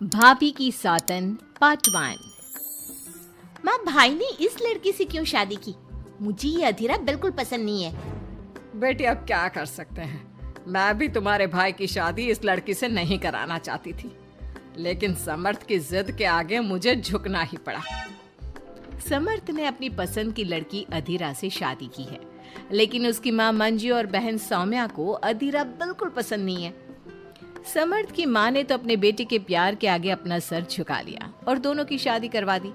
भाभी की सौतन पार्ट 1। माँ, भाई ने इस लड़की से क्यों शादी की? मुझे ये अधीरा बिल्कुल पसंद नहीं है। बेटी अब क्या कर सकते हैं, मैं भी तुम्हारे भाई की शादी इस लड़की से नहीं कराना चाहती थी, लेकिन समर्थ की जिद के आगे मुझे झुकना ही पड़ा। समर्थ ने अपनी पसंद की लड़की अधीरा से शादी की है, लेकिन उसकी माँ मंजू और बहन सौम्या को अधीरा बिल्कुल पसंद नहीं है। समर्थ की माँ ने तो अपने बेटे के प्यार के आगे अपना सर झुका लिया और दोनों की शादी करवा दी,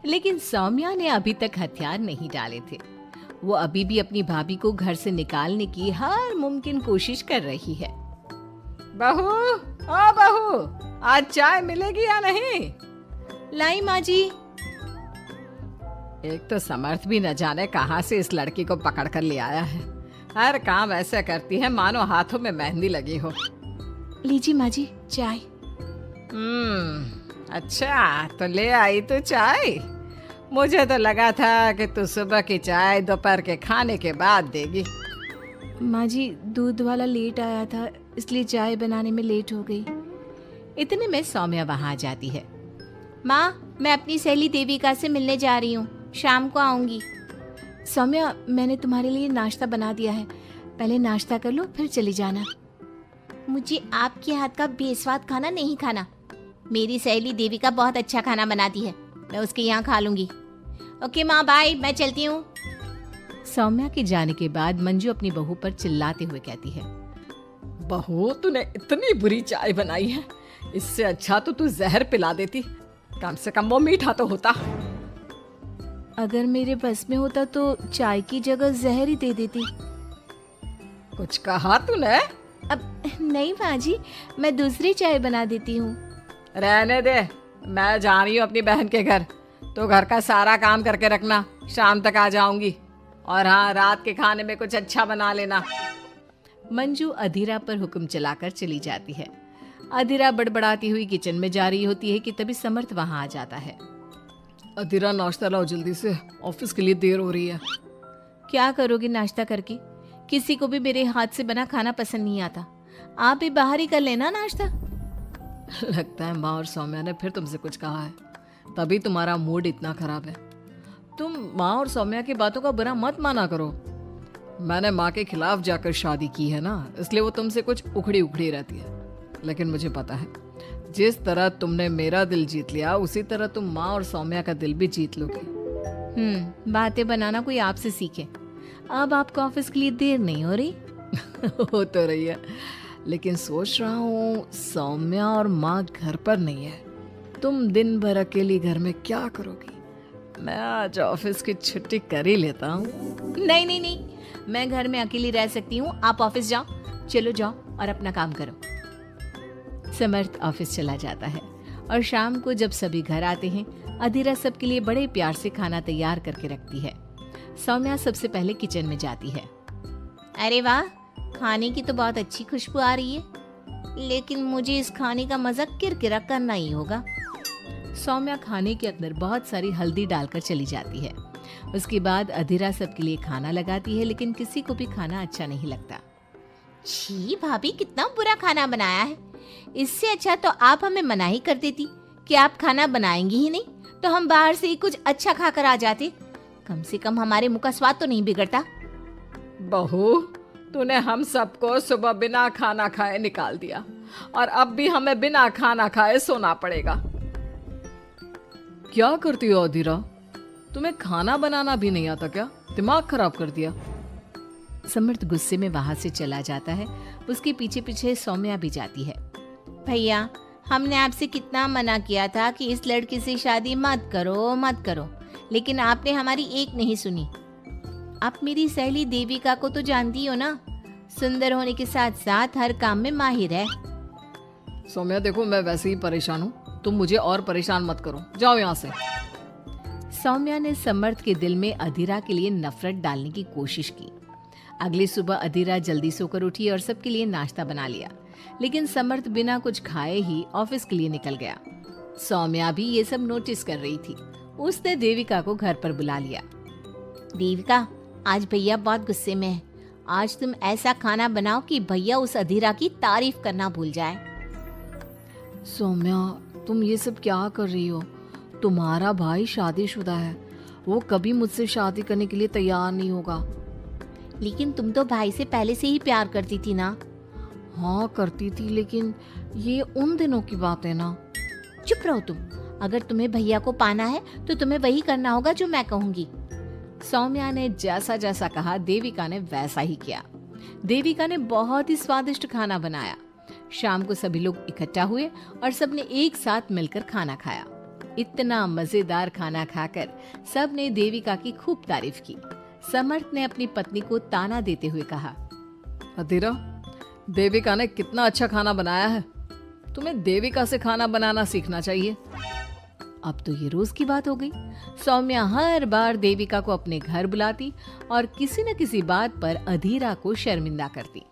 लेकिन सौम्या ने अभी तक हथियार नहीं डाले थे। वो अभी भी अपनी भाभी को घर से निकालने की हर मुमकिन कोशिश कर रही है। बहू, ओ बहू, आज चाय मिलेगी या नहीं? लाई माँ जी। एक तो समर्थ भी न जाने कहां से इस लड़की को पकड़ कर ले आया है। हर काम ऐसे करती है मानो हाथों में मेहंदी लगी हो। लीजिए माँ जी चाय। अच्छा तो ले आई तू चाय। मुझे तो लगा था कि तू सुबह की चाय दोपहर के खाने के बाद देगी। माँ जी, दूध वाला लेट आया था, इसलिए चाय बनाने में लेट हो गई। इतने में सौम्या वहाँ आ जाती है। माँ, मैं अपनी सहेली देविका से मिलने जा रही हूँ, शाम को आऊंगी। सौम्या, मैंने तुम्हारे लिए नाश्ता बना दिया है, पहले नाश्ता कर लो फिर चली जाना। मुझे आपके हाथ का बेस्वाद खाना नहीं खाना। मेरी सहेली देविका बहुत अच्छा खाना बनाती है, मैं उसके यहाँ खा लूंगी। ओके माँ, बाय, मैं चलती हूँ। सौम्या के जाने के बाद मंजू अपनी बहू पर चिल्लाते हुए कहती है, बहू, तूने इतनी बुरी चाय बनाई है, इससे अच्छा तो तू जहर पिला देती, कम से कम वो मीठा तो होता। अगर मेरे बस में होता तो चाय की जगह जहर ही दे देती। कुछ कहा तूने? अब नहीं माँ जी, मैं दूसरी चाय बना देती हूँ। रहने दे, मैं जा रही हूँ अपनी बहन के घर, तो घर का सारा काम करके रखना, शाम तक आ जाऊंगी। और हाँ, रात के खाने में कुछ अच्छा बना लेना। मंजू अधीरा पर हुक्म चलाकर चली जाती है। अधीरा बड़बड़ाती हुई किचन में जा रही होती है कि तभी समर्थ वहाँ आ जाता है। अधीरा, नाश्ता लाओ जल्दी से, ऑफिस के लिए देर हो रही है। क्या करोगे नाश्ता करके? किसी को भी मेरे हाथ से बना खाना पसंद नहीं आता, आप भी बाहर ही कर लेना नाश्ता। लगता है माँ और सौम्या ने फिर तुमसे कुछ कहा है, तभी तुम्हारा मूड इतना खराब है। तुम माँ और सौम्या की बातों का बुरा मत माना करो। मैंने माँ के खिलाफ जाकर शादी की है ना, इसलिए वो तुमसे कुछ उखड़ी उखड़ी रहती है। लेकिन मुझे पता है, जिस तरह तुमने मेरा दिल जीत लिया, उसी तरह तुम माँ और सौम्या का दिल भी जीत लोगे। बातें बनाना कोई आपसे सीखे। अब आपको ऑफिस के लिए देर नहीं हो रही? हो तो रही है, लेकिन सोच रहा हूँ सौम्या और माँ घर पर नहीं है, तुम दिन भर अकेली घर में क्या करोगी? मैं आज ऑफिस की छुट्टी कर ही लेता हूँ। नहीं नहीं नहीं, मैं घर में अकेली रह सकती हूँ, आप ऑफिस जाओ। चलो जाओ और अपना काम करो। समर्थ ऑफिस चला जाता है और शाम को जब सभी घर आते हैं, अधीरा सबके लिए बड़े प्यार से खाना तैयार करके रखती है। सौम्या सबसे पहले किचन में जाती है। अरे वाह, खाने की तो बहुत अच्छी खुशबू आ रही है, लेकिन मुझे इस खाने का मजा किरकिरा करना ही होगा। सौम्या खाने के अंदर बहुत सारी हल्दी डालकर चली जाती है। उसके बाद अधीरा सबके लिए खाना लगाती है, लेकिन किसी को भी खाना अच्छा नहीं लगता। छी भाभी, कितना बुरा खाना बनाया है। इससे अच्छा तो आप हमें मना ही कर देती कि आप खाना बनाएंगी ही नहीं, तो हम बाहर से ही कुछ अच्छा खाकर आ जाते। कम से कम हमारे मुंह का स्वाद तो नहीं बिगड़ता। बहू, तूने हम सबको सुबह बिना खाना खाए निकाल दिया, और अब भी हमें बिना खाना खाए सोना पड़ेगा। क्या करती हो अधीरा? तुम्हें खाना बनाना भी नहीं आता क्या? दिमाग खराब कर दिया। समर्थ गुस्से में वहां से चला जाता है। उसके पीछे पीछे सौम्या भी जाती है। भैया, हमने आपसे कितना मना किया था कि इस लड़की से शादी मत करो मत करो, लेकिन आपने हमारी एक नहीं सुनी। आप मेरी सहेली देविका को तो जानती हो ना, सुंदर होने के साथ साथ हर काम में माहिर है। सौम्या देखो, मैं वैसे ही परेशान हूँ, तुम मुझे और परेशान मत करो, जाओ यहाँ से। सौम्या ने समर्थ के दिल में अधीरा के लिए नफरत डालने की कोशिश की। अगली सुबह अधीरा जल्दी सोकर उठी और सबके लिए नाश्ता बना लिया, लेकिन समर्थ बिना कुछ खाए ही ऑफिस के लिए निकल गया। सौम्या भी ये सब नोटिस कर रही थी। उसने देविका को घर पर बुला लिया। देविका, आज भैया बहुत गुस्से में है, आज तुम ऐसा खाना बनाओ कि भैया उस अधीरा की तारीफ करना भूल जाए। सौम्या, तुम ये सब क्या कर रही हो? तुम्हारा भाई शादीशुदा है, वो कभी मुझसे शादी करने के लिए तैयार नहीं होगा। लेकिन तुम तो भाई से पहले से ही प्यार करती थी ना। हाँ करती थी, लेकिन ये उन दिनों की बात है ना। चुप रहो तुम। अगर तुम्हें भैया को पाना है तो तुम्हें वही करना होगा जो मैं कहूंगी। सौम्या ने जैसा जैसा कहा देविका ने वैसा ही किया। देविका ने बहुत ही स्वादिष्ट खाना बनाया। शाम को सभी लोग इकट्ठा हुए और सबने एक साथ मिलकर खाना खाया। इतना मजेदार खाना खाकर सबने देविका की खूब तारीफ की। समर्थ ने अपनी पत्नी को ताना देते हुए कहा, अधीरा, देविका ने कितना अच्छा खाना बनाया है। तुम्हें देविका से खाना बनाना सीखना चाहिए। अब तो ये रोज की बात हो गई। सौम्या हर बार देविका को अपने घर बुलाती और किसी न किसी बात पर अधीरा को शर्मिंदा करती।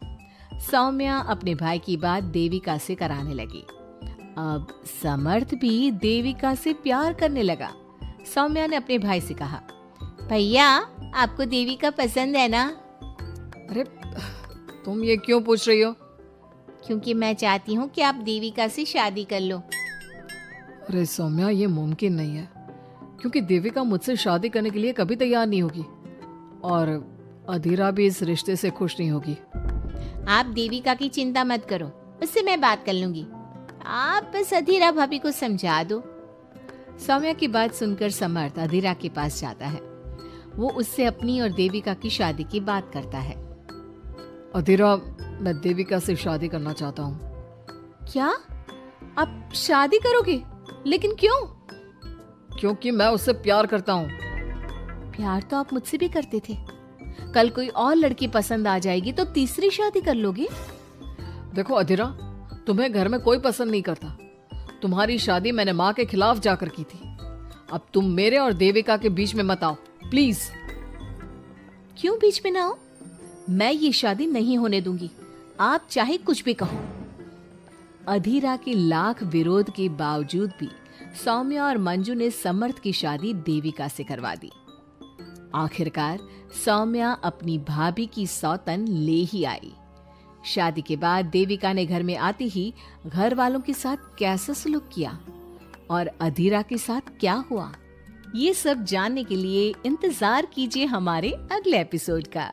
सौम्या अपने भाई की बात देविका से कराने लगी। अब समर्थ भी देविका से प्यार करने लगा। सौम्या ने अपने भाई से कहा, भैया आपको देविका पसंद है ना? अरे तुम ये क्यों पूछ रही हो? क्योंकि मैं चाहती हूँ कि आप देविका से शादी कर लो। अरे सौम्या, ये मुमकिन नहीं है, क्योंकि देविका मुझसे शादी करने के लिए कभी तैयार नहीं होगी और अधीरा भी इस रिश्ते से खुश नहीं होगी। आप देविका की चिंता मत करो, उससे मैं बात कर लूंगी। आप बस अधीरा भाभी को समझा दो। सौम्या की बात सुनकर समर्थ अधीरा के पास जाता है। वो उससे अपनी और देविका की शादी की बात करता है। अधीरा, मैं देविका से शादी करना चाहता हूँ। क्या? आप शादी करोगे? लेकिन क्यों? क्योंकि मैं उससे प्यार करता हूँ। प्यार तो आप मुझसे भी करते थे। कल कोई और लड़की पसंद आ जाएगी तो तीसरी शादी कर लोगे? देखो अधीरा, तुम्हें घर में कोई पसंद नहीं करता। तुम्हारी शादी मैंने माँ के खिलाफ जाकर की थी। अब तुम मेरे और देविका के बीच में मत आओ, प्लीज। क्यों बीच में ना हो? मैं ये शादी नहीं होने दूंगी, आप चाहे कुछ भी कहो। अधीरा के लाख विरोध के बावजूद भी सौम्या और मंजू ने समर्थ की शादी देविका से करवा दी। आखिरकार सौम्या अपनी भाभी की सौतन ले ही आई। शादी के बाद देविका ने घर में आते ही घर वालों के साथ कैसा सलूक किया और अधीरा के साथ क्या हुआ, ये सब जानने के लिए इंतजार कीजिए हमारे अगले एपिसोड का।